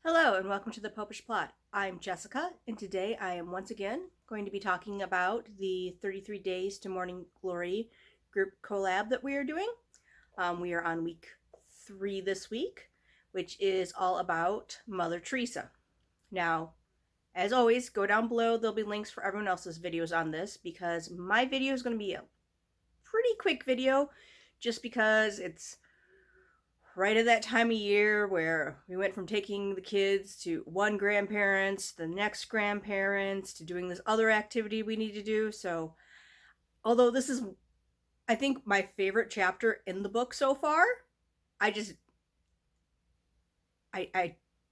Hello and welcome to the Popish Plot. I'm Jessica, and today I am once again going to be talking about the 33 Days to Morning Glory group collab that we are doing. We are on week 3 this week, which is all about Mother Teresa. Now, as always, go down below. There'll be links for everyone else's videos on this because my video is going to be a pretty quick video just because it's right at that time of year where we went from taking the kids to one grandparents, the next grandparents, to doing this other activity we need to do. So, although this is, I think, my favorite chapter in the book so far, I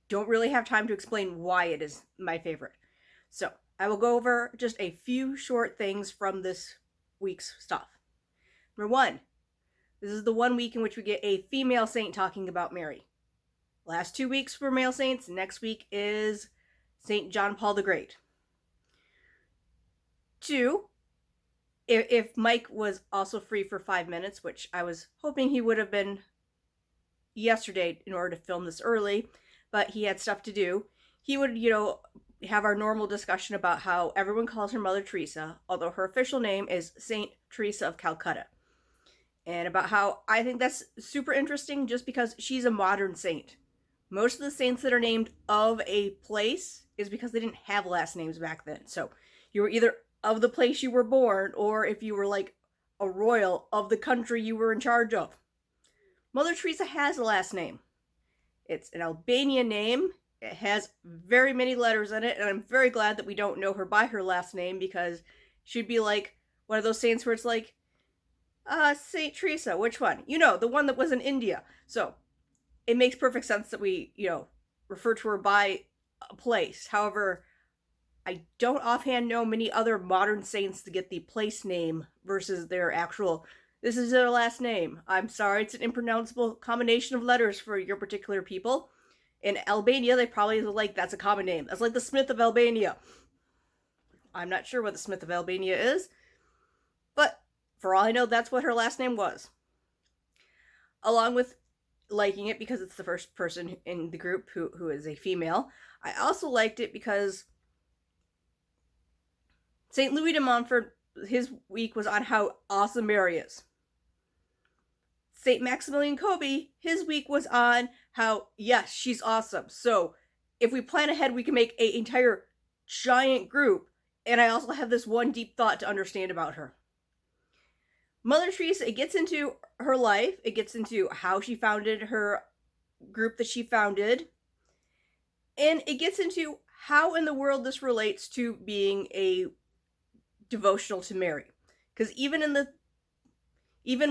don't really have time to explain why it is my favorite. So, I will go over just a few short things from this week's stuff. Number 1. This is the 1 week in which we get a female saint talking about Mary. Last 2 weeks were male saints. Next week is St. John Paul the Great. 2, if Mike was also free for 5 minutes, which I was hoping he would have been yesterday in order to film this early, but he had stuff to do, he would, have our normal discussion about how everyone calls her Mother Teresa, although her official name is St. Teresa of Calcutta. And about how I think that's super interesting just because she's a modern saint. Most of the saints that are named of a place is because they didn't have last names back then. So you were either of the place you were born, or if you were like a royal, of the country you were in charge of. Mother Teresa has a last name. It's an Albanian name. It has very many letters in it, and I'm very glad that we don't know her by her last name because she'd be like one of those saints where it's like, St. Teresa, which one? The one that was in India. So, it makes perfect sense that we, refer to her by a place. However, I don't offhand know many other modern saints to get the place name versus their actual, this is their last name. I'm sorry, it's an impronounceable combination of letters for your particular people. In Albania, they probably like, that's a common name. That's like the Smith of Albania. I'm not sure what the Smith of Albania is, but for all I know, that's what her last name was. Along with liking it because it's the first person in the group who is a female, I also liked it because St. Louis de Montfort, his week was on how awesome Mary is. St. Maximilian Kolbe, his week was on how, yes, she's awesome. So if we plan ahead, we can make an entire giant group. And I also have this one deep thought to understand about her. Mother Teresa, it gets into her life. It gets into how she founded her group that she founded. And it gets into how in the world this relates to being a devotional to Mary. Because even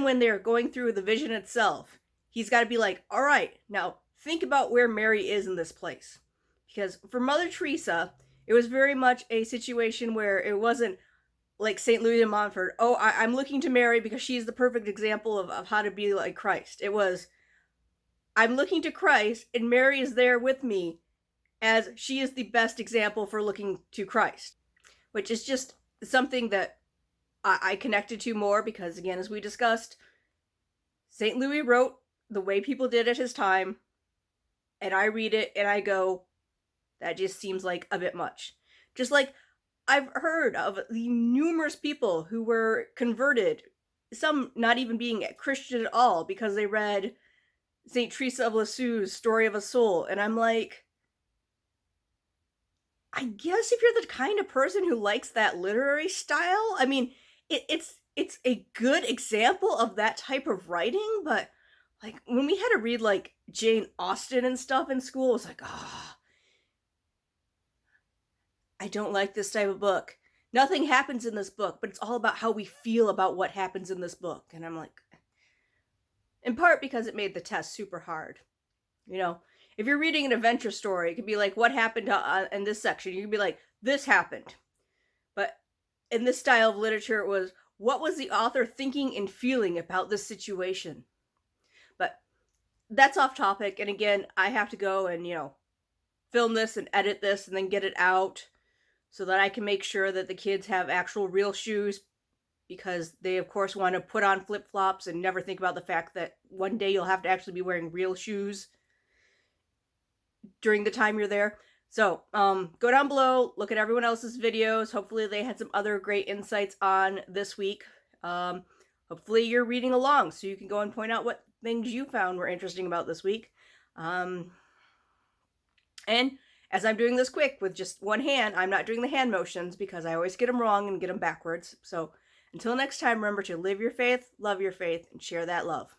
when they're going through the vision itself, he's got to be like, all right, now think about where Mary is in this place. Because for Mother Teresa, it was very much a situation where it wasn't like St. Louis de Montfort, I'm looking to Mary because she's the perfect example of how to be like Christ. It was, I'm looking to Christ, and Mary is there with me as she is the best example for looking to Christ. Which is just something that I connected to more because, again, as we discussed, St. Louis wrote the way people did at his time, and I read it and I go, that just seems like a bit much. Just like I've heard of the numerous people who were converted, some not even being Christian at all, because they read St. Teresa of Lisieux's Story of a Soul. And I'm like, I guess if you're the kind of person who likes that literary style, I mean, it's a good example of that type of writing, but like when we had to read like Jane Austen and stuff in school, it was like, I don't like this type of book. Nothing happens in this book, but it's all about how we feel about what happens in this book. And I'm like, in part because it made the test super hard. If you're reading an adventure story, it could be like, what happened in this section? You could be like, this happened. But in this style of literature, it was, what was the author thinking and feeling about this situation? But that's off topic. And again, I have to go and, film this and edit this and then get it out so that I can make sure that the kids have actual real shoes, because they, of course, want to put on flip-flops and never think about the fact that one day you'll have to actually be wearing real shoes. during the time you're there. So go down below, look at everyone else's videos. Hopefully they had some other great insights on this week. Hopefully you're reading along so you can go and point out what things you found were interesting about this week. And as I'm doing this quick with just one hand, I'm not doing the hand motions because I always get them wrong and get them backwards. So until next time, remember to live your faith, love your faith, and share that love.